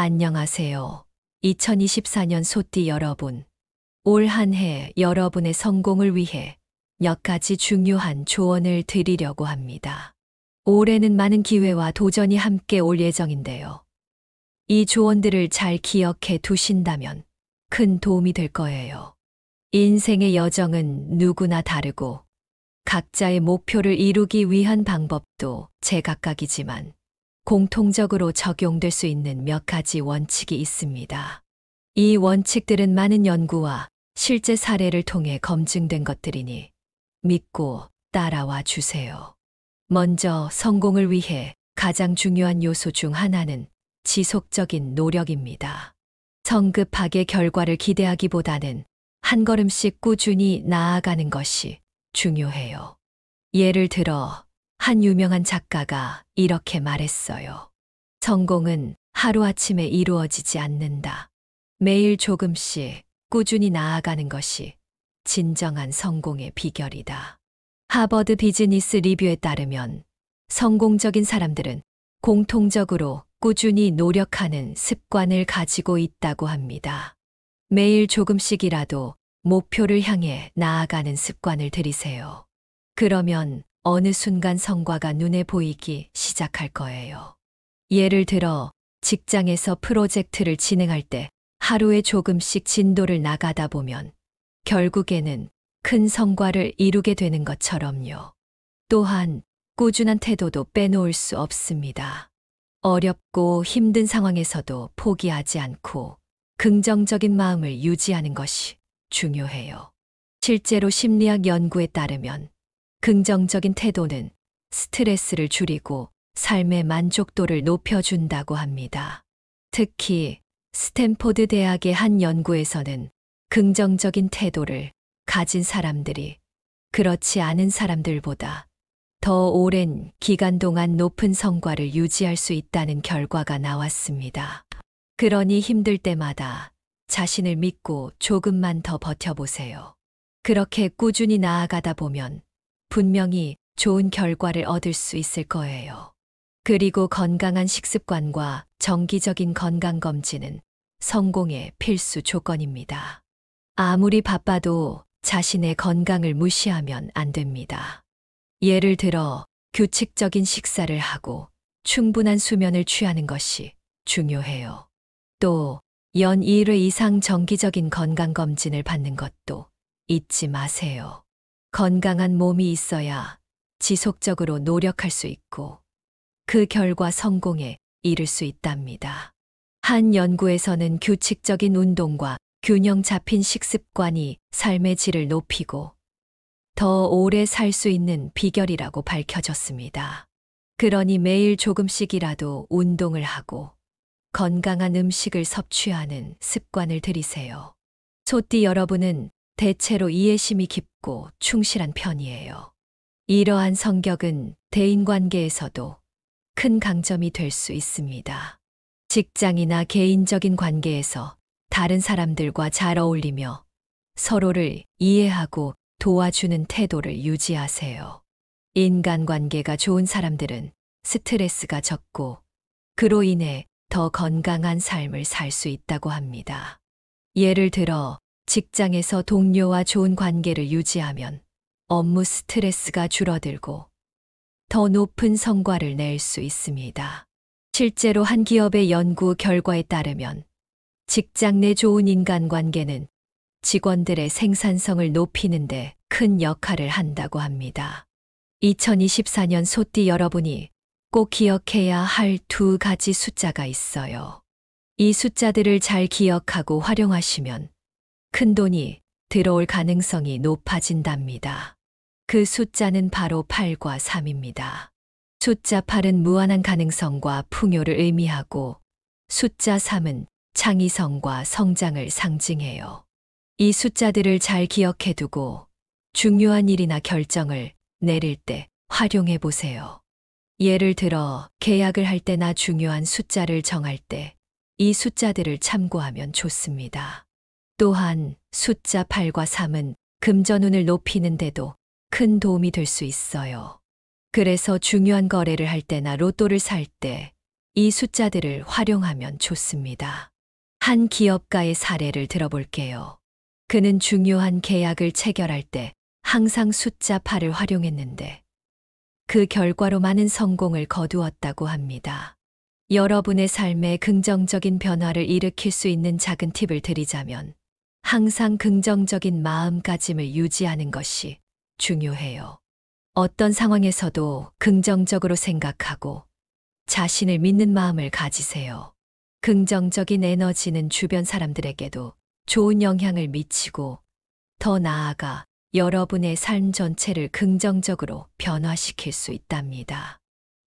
안녕하세요. 2024년 소띠 여러분. 올 한 해 여러분의 성공을 위해 몇 가지 중요한 조언을 드리려고 합니다. 올해는 많은 기회와 도전이 함께 올 예정인데요. 이 조언들을 잘 기억해 두신다면 큰 도움이 될 거예요. 인생의 여정은 누구나 다르고 각자의 목표를 이루기 위한 방법도 제각각이지만 공통적으로 적용될 수 있는 몇 가지 원칙이 있습니다. 이 원칙들은 많은 연구와 실제 사례를 통해 검증된 것들이니 믿고 따라와 주세요. 먼저 성공을 위해 가장 중요한 요소 중 하나는 지속적인 노력입니다. 성급하게 결과를 기대하기보다는 한 걸음씩 꾸준히 나아가는 것이 중요해요. 예를 들어 한 유명한 작가가 이렇게 말했어요. 성공은 하루아침에 이루어지지 않는다. 매일 조금씩 꾸준히 나아가는 것이 진정한 성공의 비결이다. 하버드 비즈니스 리뷰에 따르면 성공적인 사람들은 공통적으로 꾸준히 노력하는 습관을 가지고 있다고 합니다. 매일 조금씩이라도 목표를 향해 나아가는 습관을 들이세요. 그러면 어느 순간 성과가 눈에 보이기 시작할 거예요. 예를 들어 직장에서 프로젝트를 진행할 때 하루에 조금씩 진도를 나가다 보면 결국에는 큰 성과를 이루게 되는 것처럼요. 또한 꾸준한 태도도 빼놓을 수 없습니다. 어렵고 힘든 상황에서도 포기하지 않고 긍정적인 마음을 유지하는 것이 중요해요. 실제로 심리학 연구에 따르면 긍정적인 태도는 스트레스를 줄이고 삶의 만족도를 높여준다고 합니다. 특히 스탠포드 대학의 한 연구에서는 긍정적인 태도를 가진 사람들이 그렇지 않은 사람들보다 더 오랜 기간 동안 높은 성과를 유지할 수 있다는 결과가 나왔습니다. 그러니 힘들 때마다 자신을 믿고 조금만 더 버텨보세요. 그렇게 꾸준히 나아가다 보면 분명히 좋은 결과를 얻을 수 있을 거예요. 그리고 건강한 식습관과 정기적인 건강검진은 성공의 필수 조건입니다. 아무리 바빠도 자신의 건강을 무시하면 안 됩니다. 예를 들어 규칙적인 식사를 하고 충분한 수면을 취하는 것이 중요해요. 또 연 1회 이상 정기적인 건강검진을 받는 것도 잊지 마세요. 건강한 몸이 있어야 지속적으로 노력할 수 있고 그 결과 성공에 이를 수 있답니다. 한 연구에서는 규칙적인 운동과 균형 잡힌 식습관이 삶의 질을 높이고 더 오래 살 수 있는 비결이라고 밝혀졌습니다. 그러니 매일 조금씩이라도 운동을 하고 건강한 음식을 섭취하는 습관을 들이세요. 소띠 여러분은 대체로 이해심이 깊고 충실한 편이에요. 이러한 성격은 대인관계에서도 큰 강점이 될 수 있습니다. 직장이나 개인적인 관계에서 다른 사람들과 잘 어울리며 서로를 이해하고 도와주는 태도를 유지하세요. 인간관계가 좋은 사람들은 스트레스가 적고 그로 인해 더 건강한 삶을 살 수 있다고 합니다. 예를 들어 직장에서 동료와 좋은 관계를 유지하면 업무 스트레스가 줄어들고 더 높은 성과를 낼 수 있습니다. 실제로 한 기업의 연구 결과에 따르면 직장 내 좋은 인간관계는 직원들의 생산성을 높이는 데 큰 역할을 한다고 합니다. 2024년 소띠 여러분이 꼭 기억해야 할 두 가지 숫자가 있어요. 이 숫자들을 잘 기억하고 활용하시면 큰 돈이 들어올 가능성이 높아진답니다. 그 숫자는 바로 8과 3입니다. 숫자 8은 무한한 가능성과 풍요를 의미하고 숫자 3은 창의성과 성장을 상징해요. 이 숫자들을 잘 기억해 두고 중요한 일이나 결정을 내릴 때 활용해 보세요. 예를 들어 계약을 할 때나 중요한 숫자를 정할 때 이 숫자들을 참고하면 좋습니다. 또한 숫자 8과 3은 금전운을 높이는 데도 큰 도움이 될 수 있어요. 그래서 중요한 거래를 할 때나 로또를 살 때 이 숫자들을 활용하면 좋습니다. 한 기업가의 사례를 들어볼게요. 그는 중요한 계약을 체결할 때 항상 숫자 8을 활용했는데 그 결과로 많은 성공을 거두었다고 합니다. 여러분의 삶에 긍정적인 변화를 일으킬 수 있는 작은 팁을 드리자면 항상 긍정적인 마음가짐을 유지하는 것이 중요해요. 어떤 상황에서도 긍정적으로 생각하고 자신을 믿는 마음을 가지세요. 긍정적인 에너지는 주변 사람들에게도 좋은 영향을 미치고 더 나아가 여러분의 삶 전체를 긍정적으로 변화시킬 수 있답니다.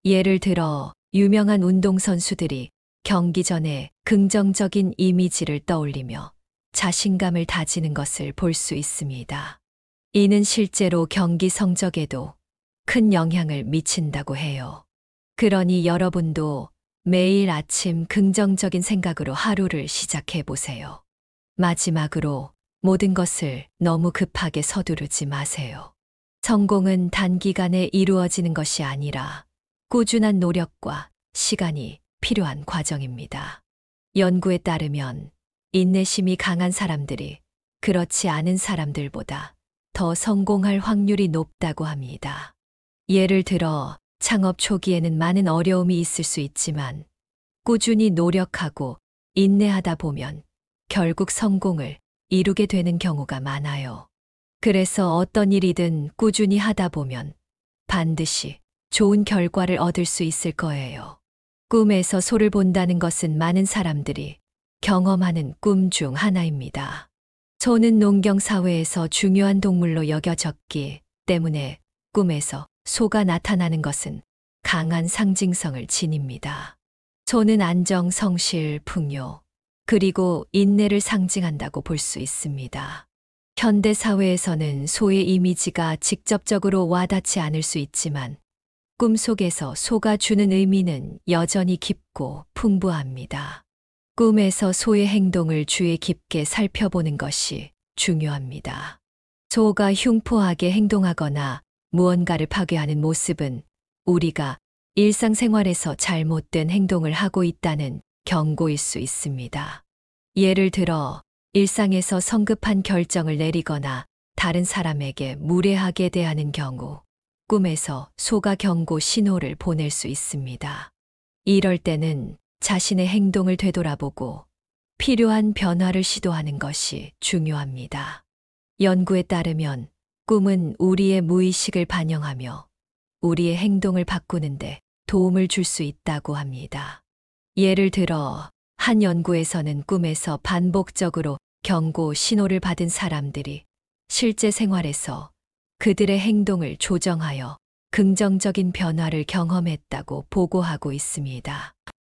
예를 들어 유명한 운동선수들이 경기 전에 긍정적인 이미지를 떠올리며 자신감을 다지는 것을 볼 수 있습니다. 이는 실제로 경기 성적에도 큰 영향을 미친다고 해요. 그러니 여러분도 매일 아침 긍정적인 생각으로 하루를 시작해 보세요. 마지막으로 모든 것을 너무 급하게 서두르지 마세요. 성공은 단기간에 이루어지는 것이 아니라 꾸준한 노력과 시간이 필요한 과정입니다. 연구에 따르면 인내심이 강한 사람들이 그렇지 않은 사람들보다 더 성공할 확률이 높다고 합니다. 예를 들어 창업 초기에는 많은 어려움이 있을 수 있지만 꾸준히 노력하고 인내하다 보면 결국 성공을 이루게 되는 경우가 많아요. 그래서 어떤 일이든 꾸준히 하다 보면 반드시 좋은 결과를 얻을 수 있을 거예요. 꿈에서 소를 본다는 것은 많은 사람들이 경험하는 꿈 중 하나입니다. 소는 농경사회에서 중요한 동물로 여겨졌기 때문에 꿈에서 소가 나타나는 것은 강한 상징성을 지닙니다. 소는 안정, 성실, 풍요, 그리고 인내를 상징한다고 볼 수 있습니다. 현대 사회에서는 소의 이미지가 직접적으로 와닿지 않을 수 있지만 꿈속에서 소가 주는 의미는 여전히 깊고 풍부합니다. 꿈에서 소의 행동을 주의 깊게 살펴보는 것이 중요합니다. 소가 흉포하게 행동하거나 무언가를 파괴하는 모습은 우리가 일상생활에서 잘못된 행동을 하고 있다는 경고일 수 있습니다. 예를 들어 일상에서 성급한 결정을 내리거나 다른 사람에게 무례하게 대하는 경우 꿈에서 소가 경고 신호를 보낼 수 있습니다. 이럴 때는 자신의 행동을 되돌아보고 필요한 변화를 시도하는 것이 중요합니다. 연구에 따르면 꿈은 우리의 무의식을 반영하며 우리의 행동을 바꾸는데 도움을 줄 수 있다고 합니다. 예를 들어 한 연구에서는 꿈에서 반복적으로 경고 신호를 받은 사람들이 실제 생활에서 그들의 행동을 조정하여 긍정적인 변화를 경험했다고 보고하고 있습니다.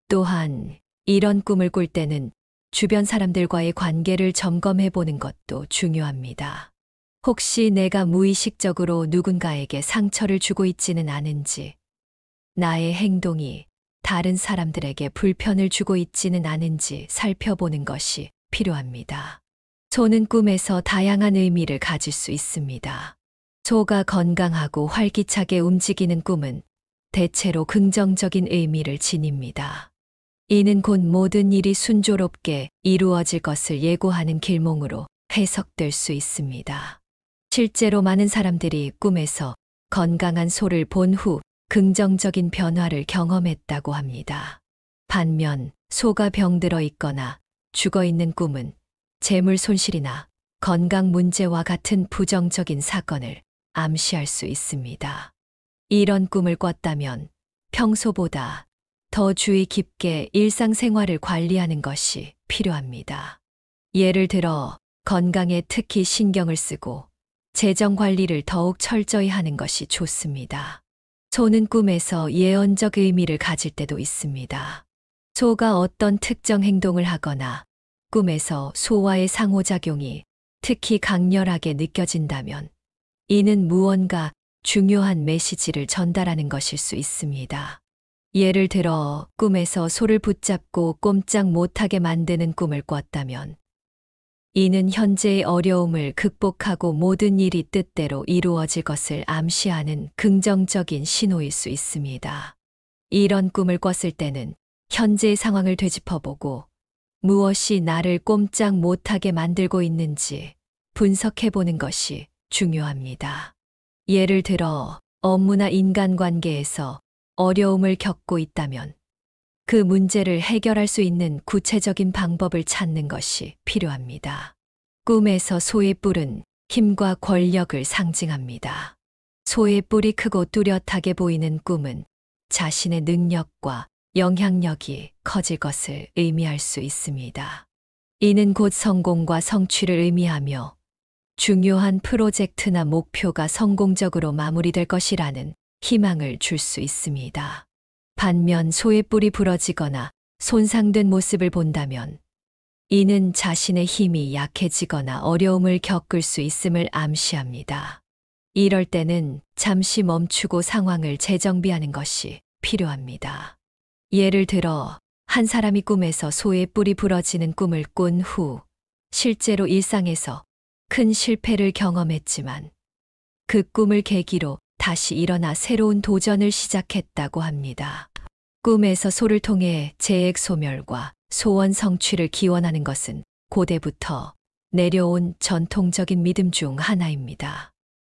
또한 이런 꿈을 꿀 때는 주변 사람들과의 관계를 점검해 보는 것도 중요합니다. 혹시 내가 무의식적으로 누군가에게 상처를 주고 있지는 않은지, 나의 행동이 다른 사람들에게 불편을 주고 있지는 않은지 살펴보는 것이 필요합니다. 소는 꿈에서 다양한 의미를 가질 수 있습니다. 소가 건강하고 활기차게 움직이는 꿈은 대체로 긍정적인 의미를 지닙니다. 이는 곧 모든 일이 순조롭게 이루어질 것을 예고하는 길몽으로 해석될 수 있습니다. 실제로 많은 사람들이 꿈에서 건강한 소를 본 후 긍정적인 변화를 경험했다고 합니다. 반면 소가 병들어 있거나 죽어 있는 꿈은 재물 손실이나 건강 문제와 같은 부정적인 사건을 암시할 수 있습니다. 이런 꿈을 꿨다면 평소보다 더 주의 깊게 일상생활을 관리하는 것이 필요합니다. 예를 들어 건강에 특히 신경을 쓰고 재정 관리를 더욱 철저히 하는 것이 좋습니다. 소는 꿈에서 예언적 의미를 가질 때도 있습니다. 소가 어떤 특정 행동을 하거나 꿈에서 소와의 상호작용이 특히 강렬하게 느껴진다면 이는 무언가 중요한 메시지를 전달하는 것일 수 있습니다. 예를 들어 꿈에서 소를 붙잡고 꼼짝 못하게 만드는 꿈을 꿨다면 이는 현재의 어려움을 극복하고 모든 일이 뜻대로 이루어질 것을 암시하는 긍정적인 신호일 수 있습니다. 이런 꿈을 꿨을 때는 현재의 상황을 되짚어보고 무엇이 나를 꼼짝 못하게 만들고 있는지 분석해보는 것이 중요합니다. 예를 들어 업무나 인간관계에서 어려움을 겪고 있다면 그 문제를 해결할 수 있는 구체적인 방법을 찾는 것이 필요합니다. 꿈에서 소의 뿔은 힘과 권력을 상징합니다. 소의 뿔이 크고 뚜렷하게 보이는 꿈은 자신의 능력과 영향력이 커질 것을 의미할 수 있습니다. 이는 곧 성공과 성취를 의미하며 중요한 프로젝트나 목표가 성공적으로 마무리될 것이라는 희망을 줄 수 있습니다. 반면 소의 뿔이 부러지거나 손상된 모습을 본다면 이는 자신의 힘이 약해지거나 어려움을 겪을 수 있음을 암시합니다. 이럴 때는 잠시 멈추고 상황을 재정비하는 것이 필요합니다. 예를 들어 한 사람이 꿈에서 소의 뿔이 부러지는 꿈을 꾼 후 실제로 일상에서 큰 실패를 경험했지만 그 꿈을 계기로 다시 일어나 새로운 도전을 시작했다고 합니다. 꿈에서 소를 통해 재액 소멸과 소원 성취를 기원하는 것은 고대부터 내려온 전통적인 믿음 중 하나입니다.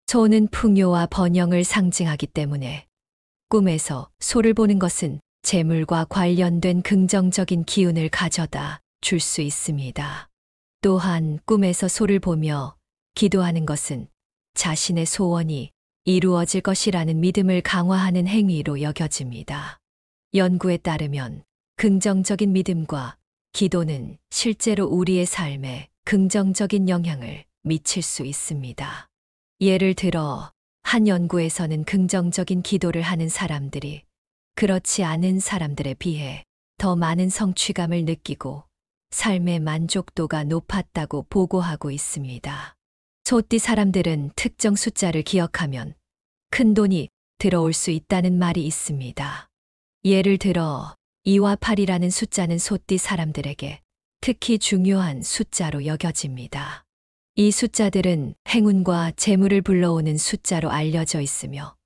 소는 풍요와 번영을 상징하기 때문에 꿈에서 소를 보는 것은 재물과 관련된 긍정적인 기운을 가져다 줄 수 있습니다. 또한 꿈에서 소를 보며 기도하는 것은 자신의 소원이 이루어질 것이라는 믿음을 강화하는 행위로 여겨집니다. 연구에 따르면 긍정적인 믿음과 기도는 실제로 우리의 삶에 긍정적인 영향을 미칠 수 있습니다. 예를 들어 한 연구에서는 긍정적인 기도를 하는 사람들이 그렇지 않은 사람들에 비해 더 많은 성취감을 느끼고 삶의 만족도가 높았다고 보고하고 있습니다. 소띠 사람들은 특정 숫자를 기억하면 큰 돈이 들어올 수 있다는 말이 있습니다. 예를 들어 2와 8이라는 숫자는 소띠 사람들에게 특히 중요한 숫자로 여겨집니다. 이 숫자들은 행운과 재물을 불러오는 숫자로 알려져 있으며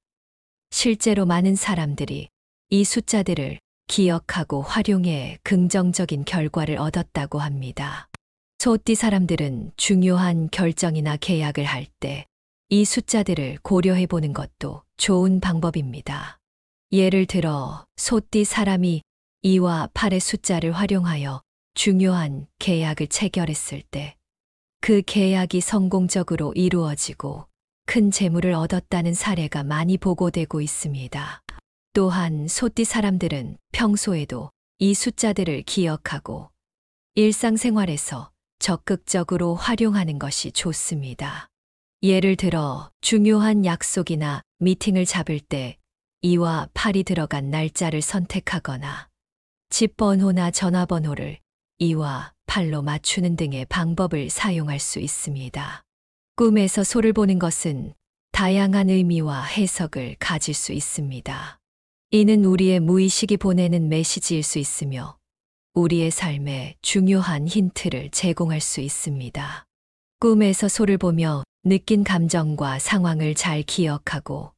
실제로 많은 사람들이 이 숫자들을 기억하고 활용해 긍정적인 결과를 얻었다고 합니다. 소띠 사람들은 중요한 결정이나 계약을 할 때 이 숫자들을 고려해 보는 것도 좋은 방법입니다. 예를 들어 소띠 사람이 2와 8의 숫자를 활용하여 중요한 계약을 체결했을 때 그 계약이 성공적으로 이루어지고 큰 재물을 얻었다는 사례가 많이 보고되고 있습니다. 또한 소띠 사람들은 평소에도 이 숫자들을 기억하고 일상생활에서 적극적으로 활용하는 것이 좋습니다. 예를 들어 중요한 약속이나 미팅을 잡을 때 2와 8이 들어간 날짜를 선택하거나 집 번호나 전화번호를 2와 8로 맞추는 등의 방법을 사용할 수 있습니다. 꿈에서 소를 보는 것은 다양한 의미와 해석을 가질 수 있습니다. 이는 우리의 무의식이 보내는 메시지일 수 있으며 우리의 삶에 중요한 힌트를 제공할 수 있습니다. 꿈에서 소를 보며 느낀 감정과 상황을 잘 기억하고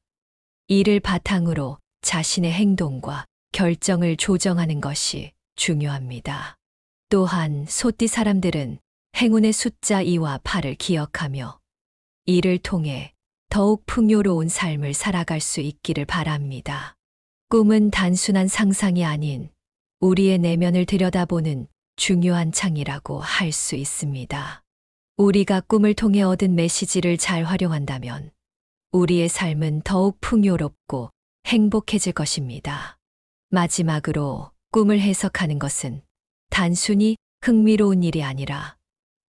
이를 바탕으로 자신의 행동과 결정을 조정하는 것이 중요합니다. 또한 소띠 사람들은 행운의 숫자 2와 8을 기억하며 이를 통해 더욱 풍요로운 삶을 살아갈 수 있기를 바랍니다. 꿈은 단순한 상상이 아닌 우리의 내면을 들여다보는 중요한 창이라고 할 수 있습니다. 우리가 꿈을 통해 얻은 메시지를 잘 활용한다면 우리의 삶은 더욱 풍요롭고 행복해질 것입니다. 마지막으로 꿈을 해석하는 것은 단순히 흥미로운 일이 아니라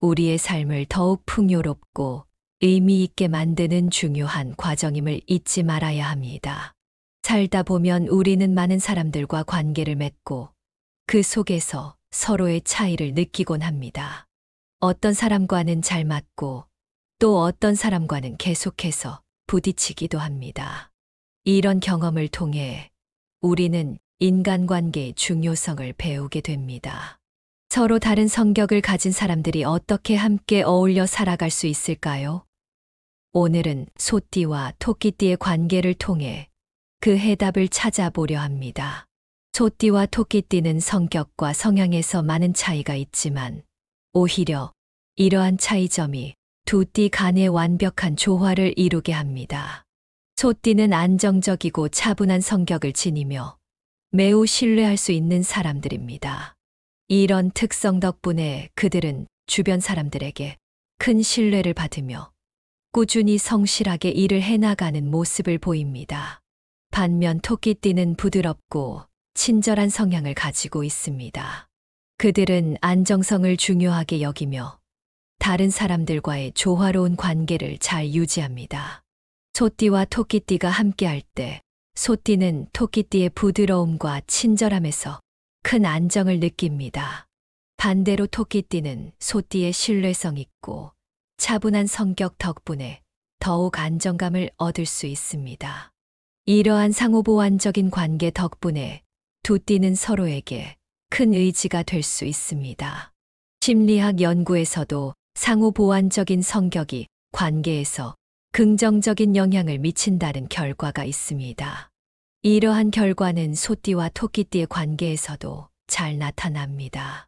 우리의 삶을 더욱 풍요롭고 의미 있게 만드는 중요한 과정임을 잊지 말아야 합니다. 살다 보면 우리는 많은 사람들과 관계를 맺고 그 속에서 서로의 차이를 느끼곤 합니다. 어떤 사람과는 잘 맞고 또 어떤 사람과는 계속해서 부딪히기도 합니다. 이런 경험을 통해 우리는 인간관계의 중요성을 배우게 됩니다. 서로 다른 성격을 가진 사람들이 어떻게 함께 어울려 살아갈 수 있을까요? 오늘은 소띠와 토끼띠의 관계를 통해 그 해답을 찾아보려 합니다. 소띠와 토끼띠는 성격과 성향에서 많은 차이가 있지만 오히려 이러한 차이점이 두 띠 간의 완벽한 조화를 이루게 합니다. 소띠는 안정적이고 차분한 성격을 지니며 매우 신뢰할 수 있는 사람들입니다. 이런 특성 덕분에 그들은 주변 사람들에게 큰 신뢰를 받으며 꾸준히 성실하게 일을 해나가는 모습을 보입니다. 반면 토끼띠는 부드럽고 친절한 성향을 가지고 있습니다. 그들은 안정성을 중요하게 여기며 다른 사람들과의 조화로운 관계를 잘 유지합니다. 소띠와 토끼띠가 함께할 때 소띠는 토끼띠의 부드러움과 친절함에서 큰 안정을 느낍니다. 반대로 토끼띠는 소띠의 신뢰성 있고 차분한 성격 덕분에 더욱 안정감을 얻을 수 있습니다. 이러한 상호보완적인 관계 덕분에 두 띠는 서로에게 큰 의지가 될 수 있습니다. 심리학 연구에서도 상호보완적인 성격이 관계에서 긍정적인 영향을 미친다는 결과가 있습니다. 이러한 결과는 소띠와 토끼띠의 관계에서도 잘 나타납니다.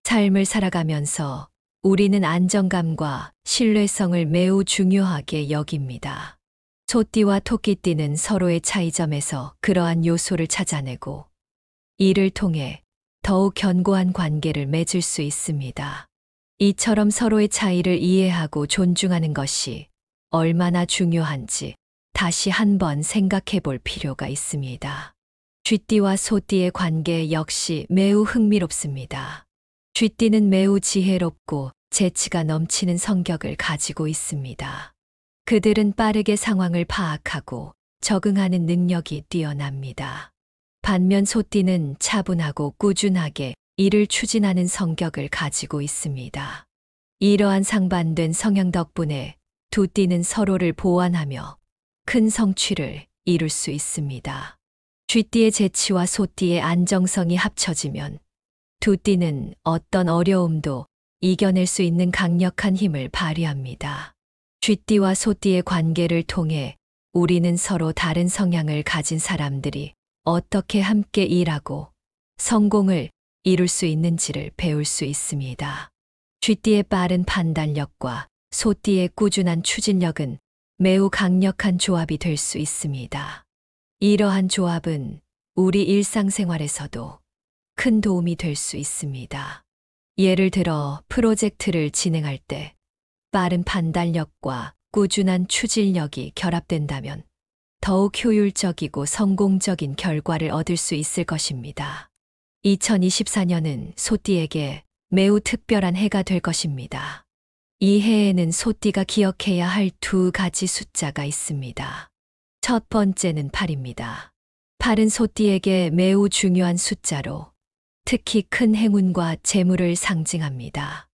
삶을 살아가면서 우리는 안정감과 신뢰성을 매우 중요하게 여깁니다. 소띠와 토끼띠는 서로의 차이점에서 그러한 요소를 찾아내고 이를 통해 더욱 견고한 관계를 맺을 수 있습니다. 이처럼 서로의 차이를 이해하고 존중하는 것이 얼마나 중요한지 다시 한번 생각해 볼 필요가 있습니다. 쥐띠와 소띠의 관계 역시 매우 흥미롭습니다. 쥐띠는 매우 지혜롭고 재치가 넘치는 성격을 가지고 있습니다. 그들은 빠르게 상황을 파악하고 적응하는 능력이 뛰어납니다. 반면 소띠는 차분하고 꾸준하게 일을 추진하는 성격을 가지고 있습니다. 이러한 상반된 성향 덕분에 두 띠는 서로를 보완하며 큰 성취를 이룰 수 있습니다. 쥐띠의 재치와 소띠의 안정성이 합쳐지면 두 띠는 어떤 어려움도 이겨낼 수 있는 강력한 힘을 발휘합니다. 쥐띠와 소띠의 관계를 통해 우리는 서로 다른 성향을 가진 사람들이 어떻게 함께 일하고 성공을 이룰 수 있는지를 배울 수 있습니다. 쥐띠의 빠른 판단력과 소띠의 꾸준한 추진력은 매우 강력한 조합이 될 수 있습니다. 이러한 조합은 우리 일상생활에서도 큰 도움이 될 수 있습니다. 예를 들어 프로젝트를 진행할 때 빠른 판단력과 꾸준한 추진력이 결합된다면 더욱 효율적이고 성공적인 결과를 얻을 수 있을 것입니다. 2024년은 소띠에게 매우 특별한 해가 될 것입니다. 이 해에는 소띠가 기억해야 할 두 가지 숫자가 있습니다. 첫 번째는 8입니다. 8은 소띠에게 매우 중요한 숫자로 특히 큰 행운과 재물을 상징합니다.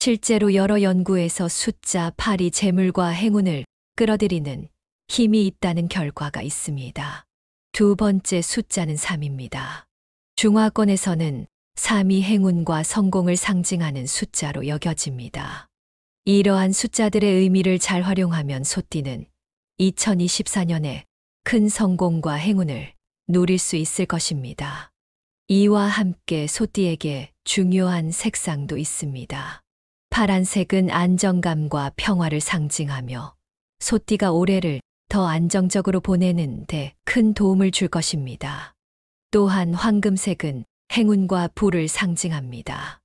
실제로 여러 연구에서 숫자 8이 재물과 행운을 끌어들이는 힘이 있다는 결과가 있습니다. 두 번째 숫자는 3입니다. 중화권에서는 3이 행운과 성공을 상징하는 숫자로 여겨집니다. 이러한 숫자들의 의미를 잘 활용하면 소띠는 2024년에 큰 성공과 행운을 누릴 수 있을 것입니다. 이와 함께 소띠에게 중요한 색상도 있습니다. 파란색은 안정감과 평화를 상징하며 소띠가 올해를 더 안정적으로 보내는 데 큰 도움을 줄 것입니다. 또한 황금색은 행운과 부를 상징합니다.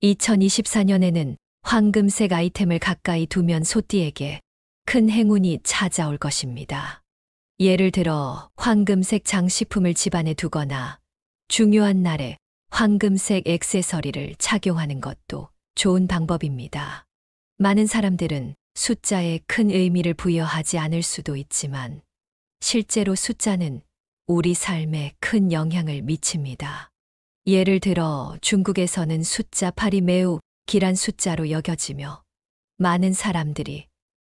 2024년에는 황금색 아이템을 가까이 두면 소띠에게 큰 행운이 찾아올 것입니다. 예를 들어 황금색 장식품을 집안에 두거나 중요한 날에 황금색 액세서리를 착용하는 것도 좋은 방법입니다. 많은 사람들은 숫자에 큰 의미를 부여하지 않을 수도 있지만 실제로 숫자는 우리 삶에 큰 영향을 미칩니다. 예를 들어 중국에서는 숫자 8이 매우 길한 숫자로 여겨지며 많은 사람들이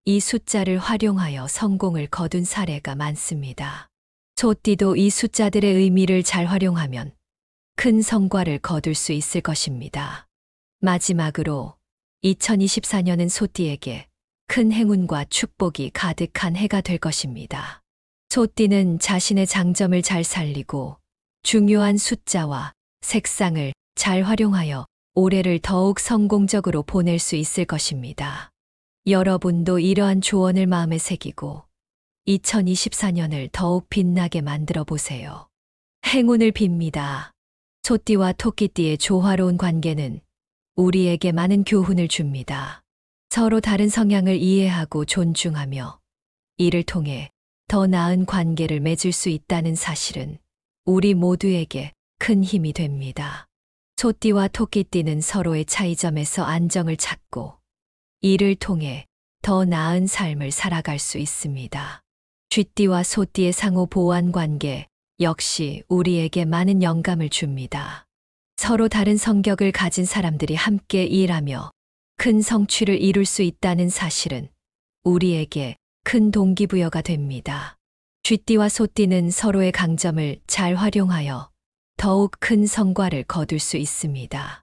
이 숫자를 활용하여 성공을 거둔 사례가 많습니다. 소띠도 이 숫자들의 의미를 잘 활용하면 큰 성과를 거둘 수 있을 것입니다. 마지막으로 2024년은 소띠에게 큰 행운과 축복이 가득한 해가 될 것입니다. 소띠는 자신의 장점을 잘 살리고 중요한 숫자와 색상을 잘 활용하여 올해를 더욱 성공적으로 보낼 수 있을 것입니다. 여러분도 이러한 조언을 마음에 새기고 2024년을 더욱 빛나게 만들어 보세요. 행운을 빕니다. 소띠와 토끼띠의 조화로운 관계는 우리에게 많은 교훈을 줍니다. 서로 다른 성향을 이해하고 존중하며 이를 통해 더 나은 관계를 맺을 수 있다는 사실은 우리 모두에게 큰 힘이 됩니다. 소띠와 토끼띠는 서로의 차이점에서 안정을 찾고 이를 통해 더 나은 삶을 살아갈 수 있습니다. 쥐띠와 소띠의 상호 보완 관계 역시 우리에게 많은 영감을 줍니다. 서로 다른 성격을 가진 사람들이 함께 일하며 큰 성취를 이룰 수 있다는 사실은 우리에게 큰 동기부여가 됩니다. 쥐띠와 소띠는 서로의 강점을 잘 활용하여 더욱 큰 성과를 거둘 수 있습니다.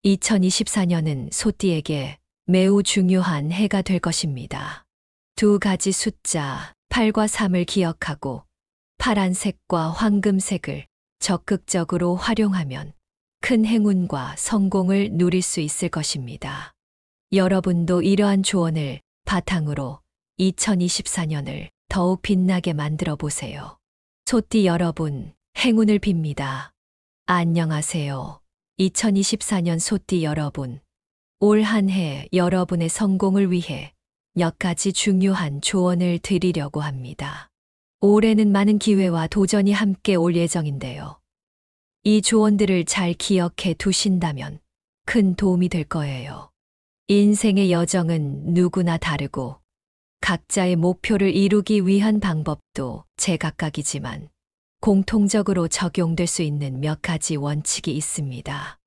2024년은 소띠에게 매우 중요한 해가 될 것입니다. 두 가지 숫자 8과 3을 기억하고 파란색과 황금색을 적극적으로 활용하면 큰 행운과 성공을 누릴 수 있을 것입니다. 여러분도 이러한 조언을 바탕으로 2024년을 더욱 빛나게 만들어 보세요. 소띠 여러분, 행운을 빕니다. 안녕하세요. 2024년 소띠 여러분, 올 한 해 여러분의 성공을 위해 몇 가지 중요한 조언을 드리려고 합니다. 올해는 많은 기회와 도전이 함께 올 예정인데요. 이 조언들을 잘 기억해 두신다면 큰 도움이 될 거예요. 인생의 여정은 누구나 다르고 각자의 목표를 이루기 위한 방법도 제각각이지만 공통적으로 적용될 수 있는 몇 가지 원칙이 있습니다.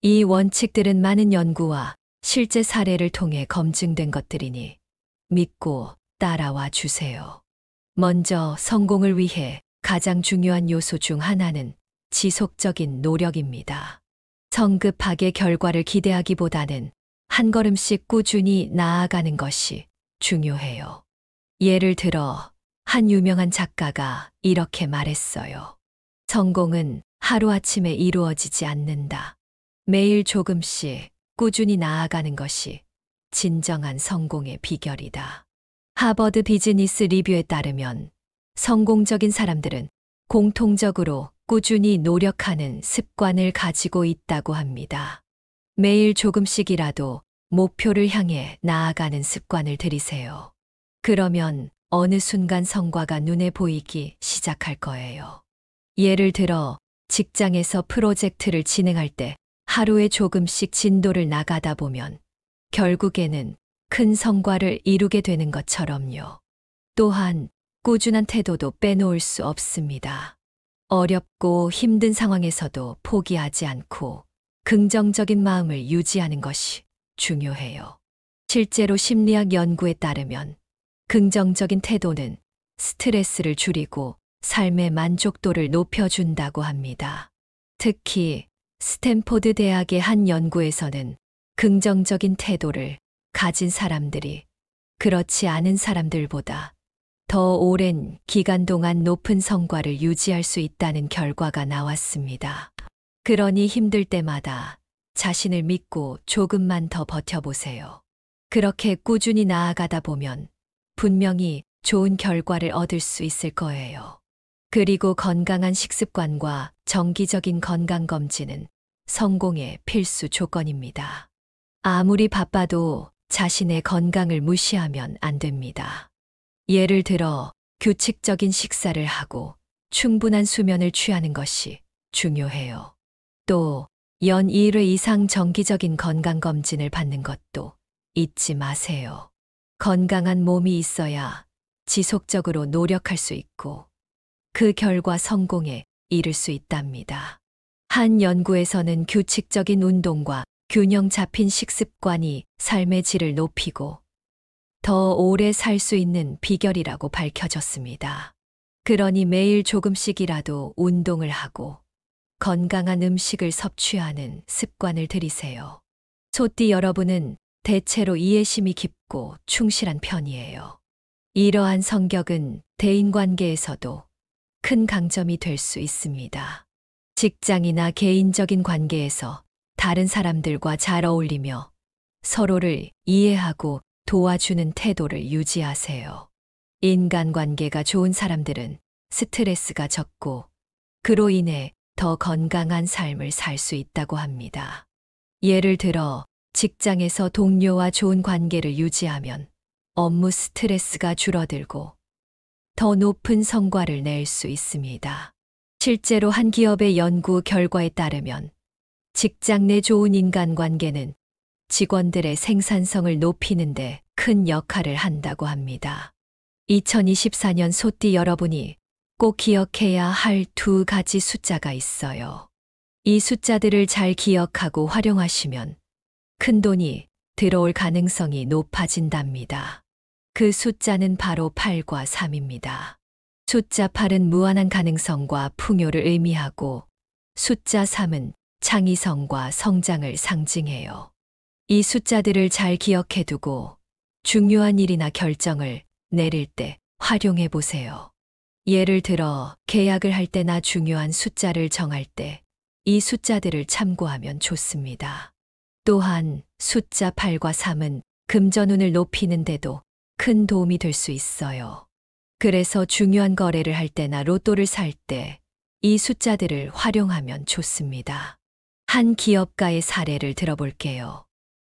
이 원칙들은 많은 연구와 실제 사례를 통해 검증된 것들이니 믿고 따라와 주세요. 먼저 성공을 위해 가장 중요한 요소 중 하나는 지속적인 노력입니다. 성급하게 결과를 기대하기보다는 한 걸음씩 꾸준히 나아가는 것이 중요해요. 예를 들어 한 유명한 작가가 이렇게 말했어요. 성공은 하루아침에 이루어지지 않는다. 매일 조금씩 꾸준히 나아가는 것이 진정한 성공의 비결이다. 하버드 비즈니스 리뷰에 따르면 성공적인 사람들은 공통적으로 꾸준히 노력하는 습관을 가지고 있다고 합니다. 매일 조금씩이라도 목표를 향해 나아가는 습관을 들이세요. 그러면 어느 순간 성과가 눈에 보이기 시작할 거예요. 예를 들어 직장에서 프로젝트를 진행할 때 하루에 조금씩 진도를 나가다 보면 결국에는 큰 성과를 이루게 되는 것처럼요. 또한 꾸준한 태도도 빼놓을 수 없습니다. 어렵고 힘든 상황에서도 포기하지 않고 긍정적인 마음을 유지하는 것이 중요해요. 실제로 심리학 연구에 따르면 긍정적인 태도는 스트레스를 줄이고 삶의 만족도를 높여준다고 합니다. 특히 스탠포드 대학의 한 연구에서는 긍정적인 태도를 가진 사람들이 그렇지 않은 사람들보다 더 오랜 기간 동안 높은 성과를 유지할 수 있다는 결과가 나왔습니다. 그러니 힘들 때마다 자신을 믿고 조금만 더 버텨보세요. 그렇게 꾸준히 나아가다 보면 분명히 좋은 결과를 얻을 수 있을 거예요. 그리고 건강한 식습관과 정기적인 건강검진은 성공의 필수 조건입니다. 아무리 바빠도 자신의 건강을 무시하면 안 됩니다. 예를 들어 규칙적인 식사를 하고 충분한 수면을 취하는 것이 중요해요. 또 연 1회 이상 정기적인 건강검진을 받는 것도 잊지 마세요. 건강한 몸이 있어야 지속적으로 노력할 수 있고 그 결과 성공에 이를 수 있답니다. 한 연구에서는 규칙적인 운동과 균형 잡힌 식습관이 삶의 질을 높이고 더 오래 살 수 있는 비결이라고 밝혀졌습니다. 그러니 매일 조금씩이라도 운동을 하고 건강한 음식을 섭취하는 습관을 들이세요. 소띠 여러분은 대체로 이해심이 깊고 충실한 편이에요. 이러한 성격은 대인관계에서도 큰 강점이 될 수 있습니다. 직장이나 개인적인 관계에서 다른 사람들과 잘 어울리며 서로를 이해하고 도와주는 태도를 유지하세요. 인간관계가 좋은 사람들은 스트레스가 적고 그로 인해 더 건강한 삶을 살 수 있다고 합니다. 예를 들어 직장에서 동료와 좋은 관계를 유지하면 업무 스트레스가 줄어들고 더 높은 성과를 낼 수 있습니다. 실제로 한 기업의 연구 결과에 따르면 직장 내 좋은 인간관계는 직원들의 생산성을 높이는데 큰 역할을 한다고 합니다. 2024년 소띠 여러분이 꼭 기억해야 할 두 가지 숫자가 있어요. 이 숫자들을 잘 기억하고 활용하시면 큰 돈이 들어올 가능성이 높아진답니다. 그 숫자는 바로 8과 3입니다. 숫자 8은 무한한 가능성과 풍요를 의미하고 숫자 3은 창의성과 성장을 상징해요. 이 숫자들을 잘 기억해 두고 중요한 일이나 결정을 내릴 때 활용해 보세요. 예를 들어 계약을 할 때나 중요한 숫자를 정할 때 이 숫자들을 참고하면 좋습니다. 또한 숫자 8과 3은 금전운을 높이는 데도 큰 도움이 될 수 있어요. 그래서 중요한 거래를 할 때나 로또를 살 때 이 숫자들을 활용하면 좋습니다. 한 기업가의 사례를 들어볼게요.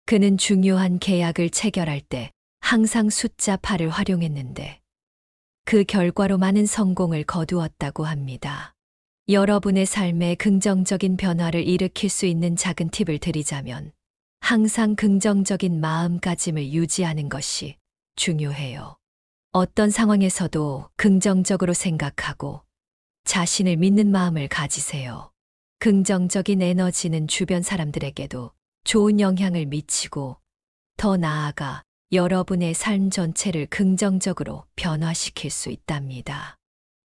그는 중요한 계약을 체결할 때 항상 숫자 8을 활용했는데 그 결과로 많은 성공을 거두었다고 합니다. 여러분의 삶에 긍정적인 변화를 일으킬 수 있는 작은 팁을 드리자면 항상 긍정적인 마음가짐을 유지하는 것이 중요해요. 어떤 상황에서도 긍정적으로 생각하고 자신을 믿는 마음을 가지세요. 긍정적인 에너지는 주변 사람들에게도 좋은 영향을 미치고 더 나아가 여러분의 삶 전체를 긍정적으로 변화시킬 수 있답니다.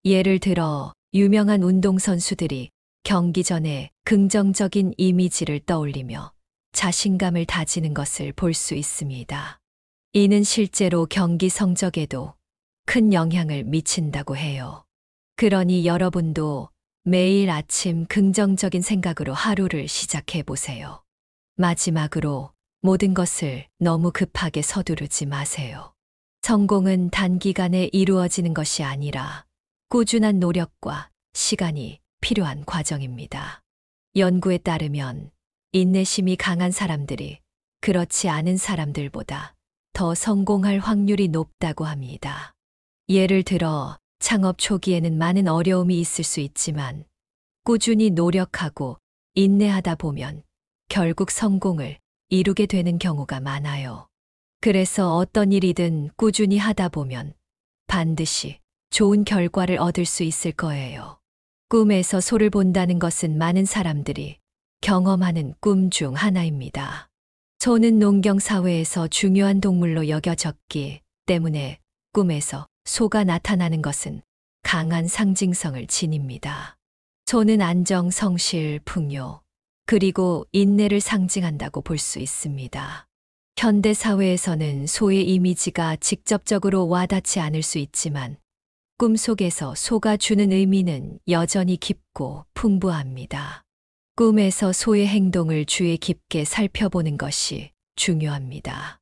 예를 들어 유명한 운동선수들이 경기 전에 긍정적인 이미지를 떠올리며 자신감을 다지는 것을 볼 수 있습니다. 이는 실제로 경기 성적에도 큰 영향을 미친다고 해요. 그러니 여러분도 매일 아침 긍정적인 생각으로 하루를 시작해 보세요. 마지막으로 모든 것을 너무 급하게 서두르지 마세요. 성공은 단기간에 이루어지는 것이 아니라 꾸준한 노력과 시간이 필요한 과정입니다. 연구에 따르면 인내심이 강한 사람들이 그렇지 않은 사람들보다 더 성공할 확률이 높다고 합니다. 예를 들어 창업 초기에는 많은 어려움이 있을 수 있지만 꾸준히 노력하고 인내하다 보면 결국 성공을 이루게 되는 경우가 많아요. 그래서 어떤 일이든 꾸준히 하다 보면 반드시 좋은 결과를 얻을 수 있을 거예요. 꿈에서 소를 본다는 것은 많은 사람들이 경험하는 꿈 중 하나입니다. 소는 농경사회에서 중요한 동물로 여겨졌기 때문에 꿈에서 소가 나타나는 것은 강한 상징성을 지닙니다. 소는 안정, 성실, 풍요, 그리고 인내를 상징한다고 볼 수 있습니다. 현대 사회에서는 소의 이미지가 직접적으로 와닿지 않을 수 있지만 꿈속에서 소가 주는 의미는 여전히 깊고 풍부합니다. 꿈에서 소의 행동을 주의 깊게 살펴보는 것이 중요합니다.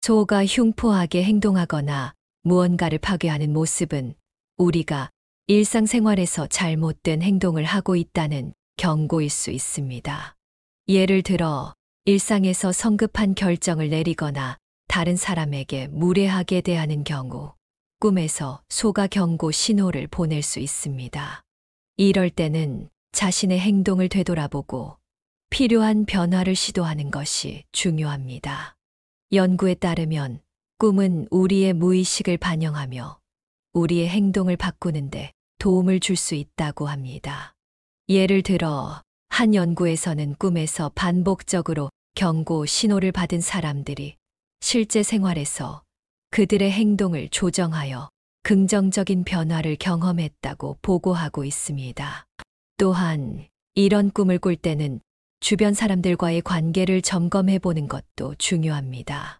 소가 흉포하게 행동하거나 무언가를 파괴하는 모습은 우리가 일상생활에서 잘못된 행동을 하고 있다는 경고일 수 있습니다. 예를 들어 일상에서 성급한 결정을 내리거나 다른 사람에게 무례하게 대하는 경우 꿈에서 소가 경고 신호를 보낼 수 있습니다. 이럴 때는 자신의 행동을 되돌아보고 필요한 변화를 시도하는 것이 중요합니다. 연구에 따르면 꿈은 우리의 무의식을 반영하며 우리의 행동을 바꾸는데 도움을 줄 수 있다고 합니다. 예를 들어 한 연구에서는 꿈에서 반복적으로 경고 신호를 받은 사람들이 실제 생활에서 그들의 행동을 조정하여 긍정적인 변화를 경험했다고 보고하고 있습니다. 또한 이런 꿈을 꿀 때는 주변 사람들과의 관계를 점검해 보는 것도 중요합니다.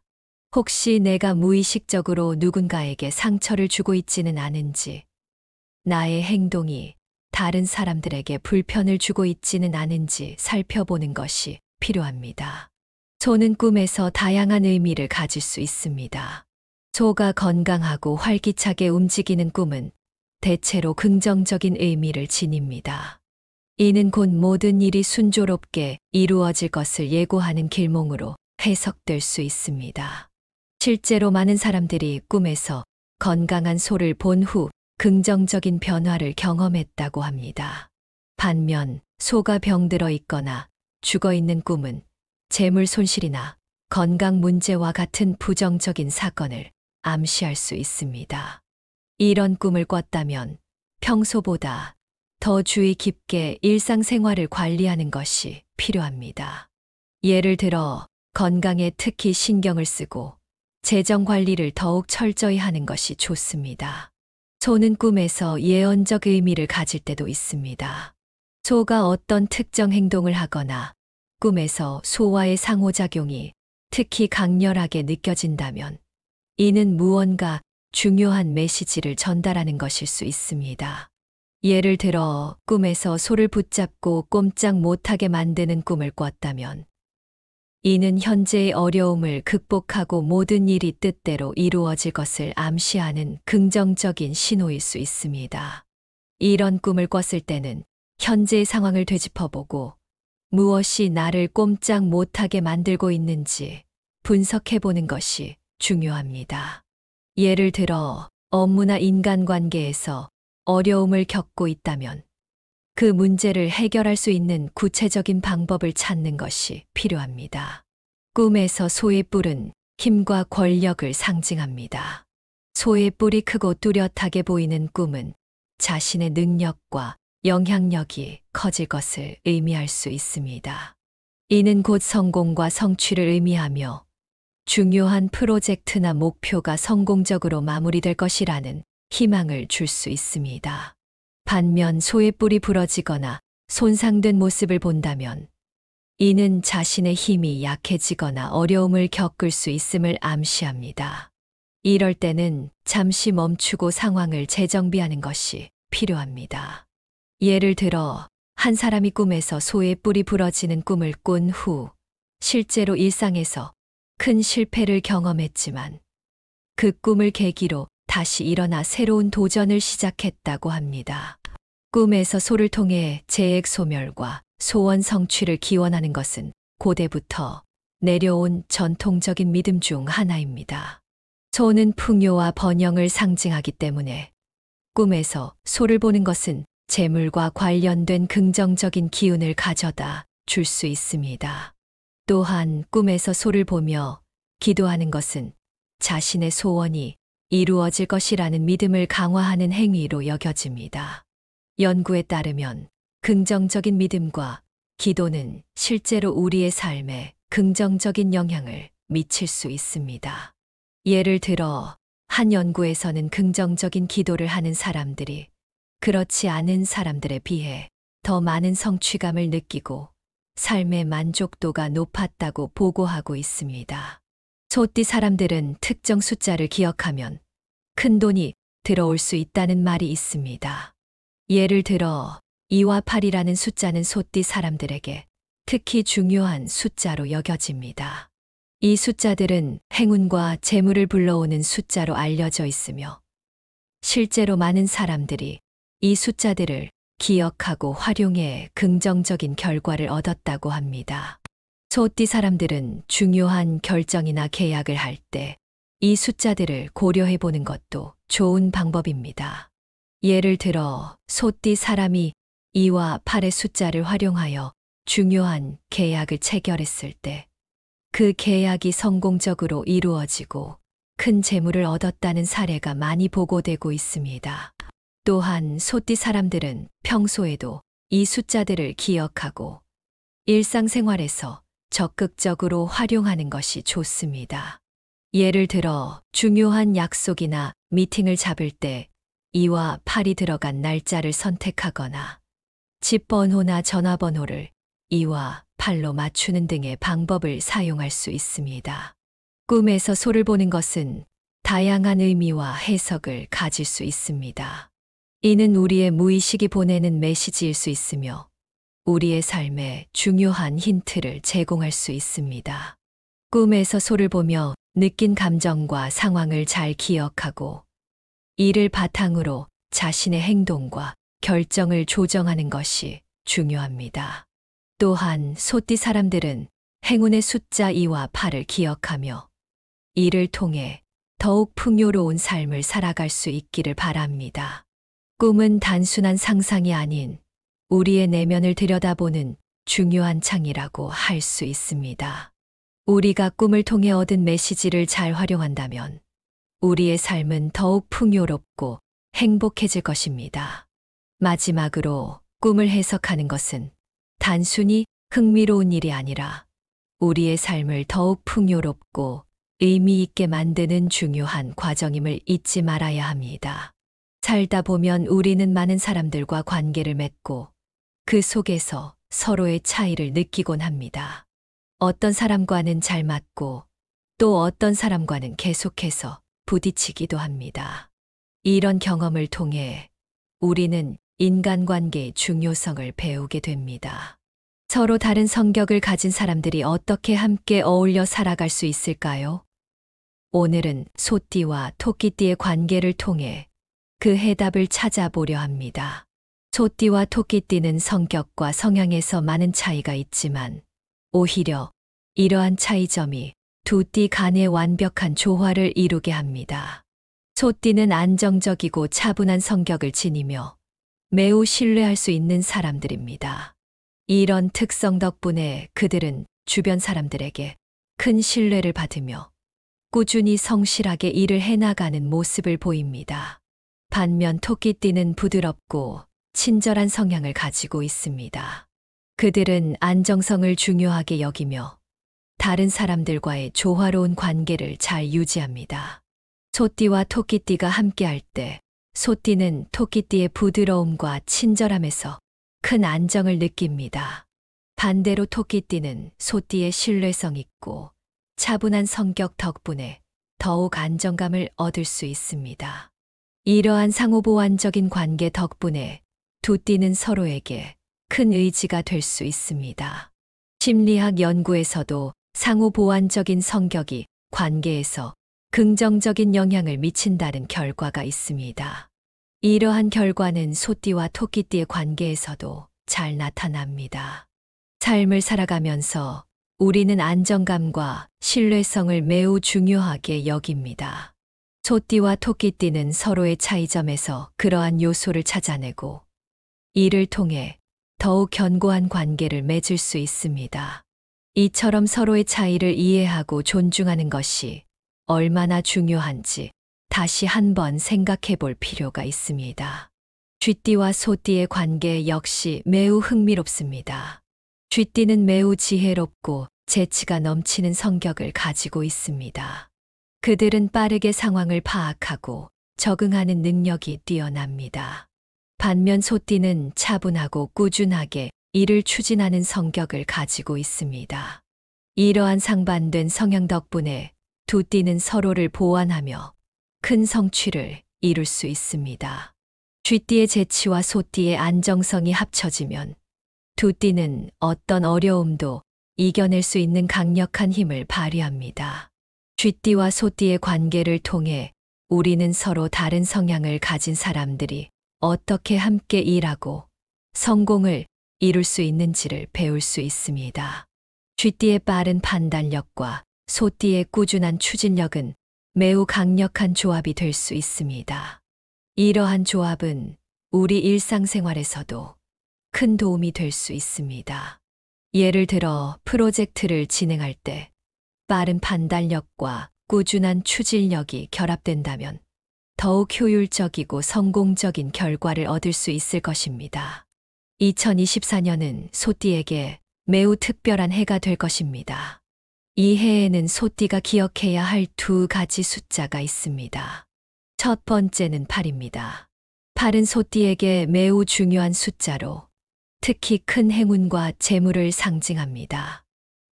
혹시 내가 무의식적으로 누군가에게 상처를 주고 있지는 않은지, 나의 행동이 다른 사람들에게 불편을 주고 있지는 않은지 살펴보는 것이 필요합니다. 소는 꿈에서 다양한 의미를 가질 수 있습니다. 소가 건강하고 활기차게 움직이는 꿈은 대체로 긍정적인 의미를 지닙니다. 이는 곧 모든 일이 순조롭게 이루어질 것을 예고하는 길몽으로 해석될 수 있습니다. 실제로 많은 사람들이 꿈에서 건강한 소를 본 후 긍정적인 변화를 경험했다고 합니다. 반면 소가 병들어 있거나 죽어 있는 꿈은 재물 손실이나 건강 문제와 같은 부정적인 사건을 암시할 수 있습니다. 이런 꿈을 꿨다면 평소보다 더 주의 깊게 일상생활을 관리하는 것이 필요합니다. 예를 들어 건강에 특히 신경을 쓰고 재정 관리를 더욱 철저히 하는 것이 좋습니다. 소는 꿈에서 예언적 의미를 가질 때도 있습니다. 소가 어떤 특정 행동을 하거나 꿈에서 소와의 상호작용이 특히 강렬하게 느껴진다면 이는 무언가 중요한 메시지를 전달하는 것일 수 있습니다. 예를 들어 꿈에서 소를 붙잡고 꼼짝 못하게 만드는 꿈을 꿨다면 이는 현재의 어려움을 극복하고 모든 일이 뜻대로 이루어질 것을 암시하는 긍정적인 신호일 수 있습니다. 이런 꿈을 꿨을 때는 현재의 상황을 되짚어보고 무엇이 나를 꼼짝 못하게 만들고 있는지 분석해보는 것이 중요합니다. 예를 들어 업무나 인간관계에서 어려움을 겪고 있다면 그 문제를 해결할 수 있는 구체적인 방법을 찾는 것이 필요합니다. 꿈에서 소의 뿔은 힘과 권력을 상징합니다. 소의 뿔이 크고 뚜렷하게 보이는 꿈은 자신의 능력과 영향력이 커질 것을 의미할 수 있습니다. 이는 곧 성공과 성취를 의미하며 중요한 프로젝트나 목표가 성공적으로 마무리될 것이라는 희망을 줄 수 있습니다. 반면 소의 뿔이 부러지거나 손상된 모습을 본다면 이는 자신의 힘이 약해지거나 어려움을 겪을 수 있음을 암시합니다. 이럴 때는 잠시 멈추고 상황을 재정비하는 것이 필요합니다. 예를 들어 한 사람이 꿈에서 소의 뿔이 부러지는 꿈을 꾼 후 실제로 일상에서 큰 실패를 경험했지만 그 꿈을 계기로 다시 일어나 새로운 도전을 시작했다고 합니다. 꿈에서 소를 통해 재액 소멸과 소원 성취를 기원하는 것은 고대부터 내려온 전통적인 믿음 중 하나입니다. 소는 풍요와 번영을 상징하기 때문에 꿈에서 소를 보는 것은 재물과 관련된 긍정적인 기운을 가져다 줄 수 있습니다. 또한 꿈에서 소를 보며 기도하는 것은 자신의 소원이 이루어질 것이라는 믿음을 강화하는 행위로 여겨집니다. 연구에 따르면 긍정적인 믿음과 기도는 실제로 우리의 삶에 긍정적인 영향을 미칠 수 있습니다. 예를 들어 한 연구에서는 긍정적인 기도를 하는 사람들이 그렇지 않은 사람들에 비해 더 많은 성취감을 느끼고 삶의 만족도가 높았다고 보고하고 있습니다. 소띠 사람들은 특정 숫자를 기억하면 큰 돈이 들어올 수 있다는 말이 있습니다. 예를 들어 2와 8이라는 숫자는 소띠 사람들에게 특히 중요한 숫자로 여겨집니다. 이 숫자들은 행운과 재물을 불러오는 숫자로 알려져 있으며 실제로 많은 사람들이 이 숫자들을 기억하고 활용해 긍정적인 결과를 얻었다고 합니다. 소띠 사람들은 중요한 결정이나 계약을 할 때 이 숫자들을 고려해 보는 것도 좋은 방법입니다. 예를 들어 소띠 사람이 2와 8의 숫자를 활용하여 중요한 계약을 체결했을 때 그 계약이 성공적으로 이루어지고 큰 재물을 얻었다는 사례가 많이 보고되고 있습니다. 또한 소띠 사람들은 평소에도 이 숫자들을 기억하고 일상생활에서 적극적으로 활용하는 것이 좋습니다. 예를 들어 중요한 약속이나 미팅을 잡을 때 2와 8이 들어간 날짜를 선택하거나 집 번호나 전화번호를 2와 8로 맞추는 등의 방법을 사용할 수 있습니다. 꿈에서 소를 보는 것은 다양한 의미와 해석을 가질 수 있습니다. 이는 우리의 무의식이 보내는 메시지일 수 있으며 우리의 삶에 중요한 힌트를 제공할 수 있습니다. 꿈에서 소를 보며 느낀 감정과 상황을 잘 기억하고 이를 바탕으로 자신의 행동과 결정을 조정하는 것이 중요합니다. 또한 소띠 사람들은 행운의 숫자 2와 8을 기억하며 이를 통해 더욱 풍요로운 삶을 살아갈 수 있기를 바랍니다. 꿈은 단순한 상상이 아닌 우리의 내면을 들여다보는 중요한 창이라고 할 수 있습니다. 우리가 꿈을 통해 얻은 메시지를 잘 활용한다면 우리의 삶은 더욱 풍요롭고 행복해질 것입니다. 마지막으로 꿈을 해석하는 것은 단순히 흥미로운 일이 아니라 우리의 삶을 더욱 풍요롭고 의미 있게 만드는 중요한 과정임을 잊지 말아야 합니다. 살다 보면 우리는 많은 사람들과 관계를 맺고 그 속에서 서로의 차이를 느끼곤 합니다. 어떤 사람과는 잘 맞고 또 어떤 사람과는 계속해서 부딪히기도 합니다. 이런 경험을 통해 우리는 인간관계의 중요성을 배우게 됩니다. 서로 다른 성격을 가진 사람들이 어떻게 함께 어울려 살아갈 수 있을까요? 오늘은 소띠와 토끼띠의 관계를 통해 그 해답을 찾아보려 합니다. 소띠와 토끼띠는 성격과 성향에서 많은 차이가 있지만 오히려 이러한 차이점이 두 띠 간의 완벽한 조화를 이루게 합니다. 소띠는 안정적이고 차분한 성격을 지니며 매우 신뢰할 수 있는 사람들입니다. 이런 특성 덕분에 그들은 주변 사람들에게 큰 신뢰를 받으며 꾸준히 성실하게 일을 해나가는 모습을 보입니다. 반면 토끼띠는 부드럽고 친절한 성향을 가지고 있습니다. 그들은 안정성을 중요하게 여기며 다른 사람들과의 조화로운 관계를 잘 유지합니다. 소띠와 토끼띠가 함께할 때 소띠는 토끼띠의 부드러움과 친절함에서 큰 안정을 느낍니다. 반대로 토끼띠는 소띠의 신뢰성 있고 차분한 성격 덕분에 더욱 안정감을 얻을 수 있습니다. 이러한 상호보완적인 관계 덕분에 두 띠는 서로에게 큰 의지가 될 수 있습니다. 심리학 연구에서도 상호보완적인 성격이 관계에서 긍정적인 영향을 미친다는 결과가 있습니다. 이러한 결과는 소띠와 토끼띠의 관계에서도 잘 나타납니다. 삶을 살아가면서 우리는 안정감과 신뢰성을 매우 중요하게 여깁니다. 소띠와 토끼띠는 서로의 차이점에서 그러한 요소를 찾아내고 이를 통해 더욱 견고한 관계를 맺을 수 있습니다. 이처럼 서로의 차이를 이해하고 존중하는 것이 얼마나 중요한지 다시 한번 생각해 볼 필요가 있습니다. 쥐띠와 소띠의 관계 역시 매우 흥미롭습니다. 쥐띠는 매우 지혜롭고 재치가 넘치는 성격을 가지고 있습니다. 그들은 빠르게 상황을 파악하고 적응하는 능력이 뛰어납니다. 반면 소띠는 차분하고 꾸준하게 일을 추진하는 성격을 가지고 있습니다. 이러한 상반된 성향 덕분에 두 띠는 서로를 보완하며 큰 성취를 이룰 수 있습니다. 쥐띠의 재치와 소띠의 안정성이 합쳐지면 두 띠는 어떤 어려움도 이겨낼 수 있는 강력한 힘을 발휘합니다. 쥐띠와 소띠의 관계를 통해 우리는 서로 다른 성향을 가진 사람들이 어떻게 함께 일하고 성공을 이룰 수 있는지를 배울 수 있습니다. 쥐띠의 빠른 판단력과 소띠의 꾸준한 추진력은 매우 강력한 조합이 될 수 있습니다. 이러한 조합은 우리 일상생활에서도 큰 도움이 될 수 있습니다. 예를 들어 프로젝트를 진행할 때 빠른 판단력과 꾸준한 추진력이 결합된다면 더욱 효율적이고 성공적인 결과를 얻을 수 있을 것입니다. 2024년은 소띠에게 매우 특별한 해가 될 것입니다. 이 해에는 소띠가 기억해야 할 두 가지 숫자가 있습니다. 첫 번째는 8입니다. 8은 소띠에게 매우 중요한 숫자로 특히 큰 행운과 재물을 상징합니다.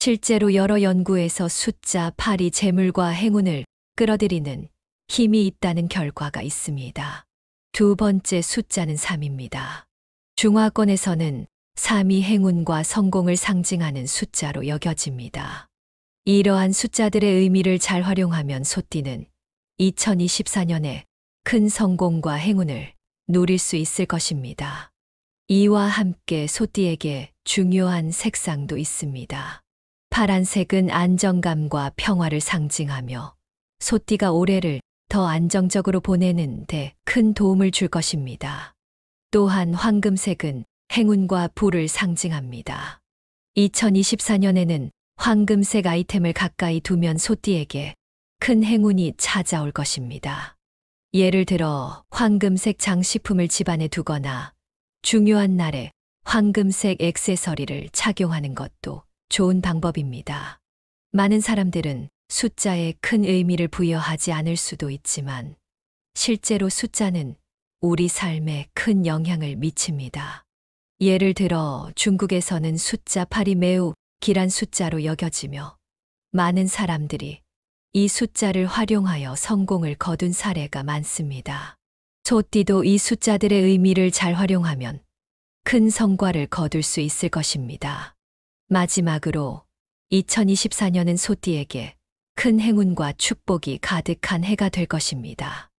실제로 여러 연구에서 숫자 8이 재물과 행운을 끌어들이는 힘이 있다는 결과가 있습니다. 두 번째 숫자는 3입니다. 중화권에서는 3이 행운과 성공을 상징하는 숫자로 여겨집니다. 이러한 숫자들의 의미를 잘 활용하면 소띠는 2024년에 큰 성공과 행운을 누릴 수 있을 것입니다. 이와 함께 소띠에게 중요한 색상도 있습니다. 파란색은 안정감과 평화를 상징하며 소띠가 올해를 더 안정적으로 보내는 데 큰 도움을 줄 것입니다. 또한 황금색은 행운과 부를 상징합니다. 2024년에는 황금색 아이템을 가까이 두면 소띠에게 큰 행운이 찾아올 것입니다. 예를 들어 황금색 장식품을 집안에 두거나 중요한 날에 황금색 액세서리를 착용하는 것도 좋은 방법입니다. 많은 사람들은 숫자에 큰 의미를 부여하지 않을 수도 있지만 실제로 숫자는 우리 삶에 큰 영향을 미칩니다. 예를 들어 중국에서는 숫자 8이 매우 길한 숫자로 여겨지며 많은 사람들이 이 숫자를 활용하여 성공을 거둔 사례가 많습니다. 소띠도 이 숫자들의 의미를 잘 활용하면 큰 성과를 거둘 수 있을 것입니다. 마지막으로 2024년은 소띠에게 큰 행운과 축복이 가득한 해가 될 것입니다.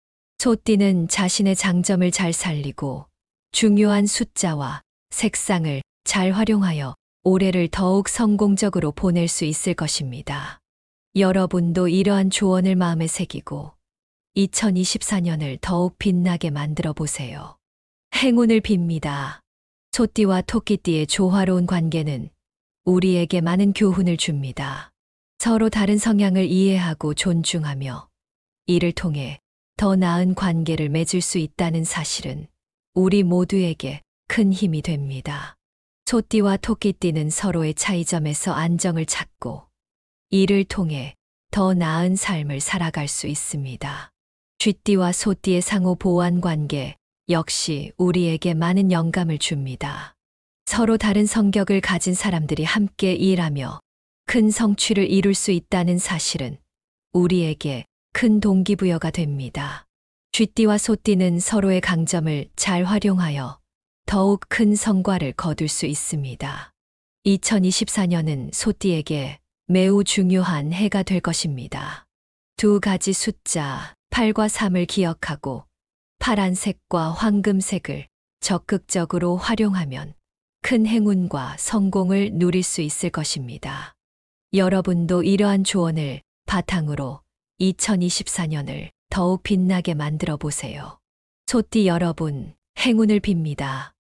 소띠는 자신의 장점을 잘 살리고 중요한 숫자와 색상을 잘 활용하여 올해를 더욱 성공적으로 보낼 수 있을 것입니다. 여러분도 이러한 조언을 마음에 새기고 2024년을 더욱 빛나게 만들어 보세요. 행운을 빕니다. 소띠와 토끼띠의 조화로운 관계는 우리에게 많은 교훈을 줍니다. 서로 다른 성향을 이해하고 존중하며 이를 통해 더 나은 관계를 맺을 수 있다는 사실은 우리 모두에게 큰 힘이 됩니다. 소띠와 토끼띠는 서로의 차이점에서 안정을 찾고 이를 통해 더 나은 삶을 살아갈 수 있습니다. 쥐띠와 소띠의 상호 보완 관계 역시 우리에게 많은 영감을 줍니다. 서로 다른 성격을 가진 사람들이 함께 일하며 큰 성취를 이룰 수 있다는 사실은 우리에게 큰 동기부여가 됩니다. 쥐띠와 소띠는 서로의 강점을 잘 활용하여 더욱 큰 성과를 거둘 수 있습니다. 2024년은 소띠에게 매우 중요한 해가 될 것입니다. 두 가지 숫자 8과 3을 기억하고 파란색과 황금색을 적극적으로 활용하면 큰 행운과 성공을 누릴 수 있을 것입니다. 여러분도 이러한 조언을 바탕으로 2024년을 더욱 빛나게 만들어 보세요. 소띠 여러분, 행운을 빕니다.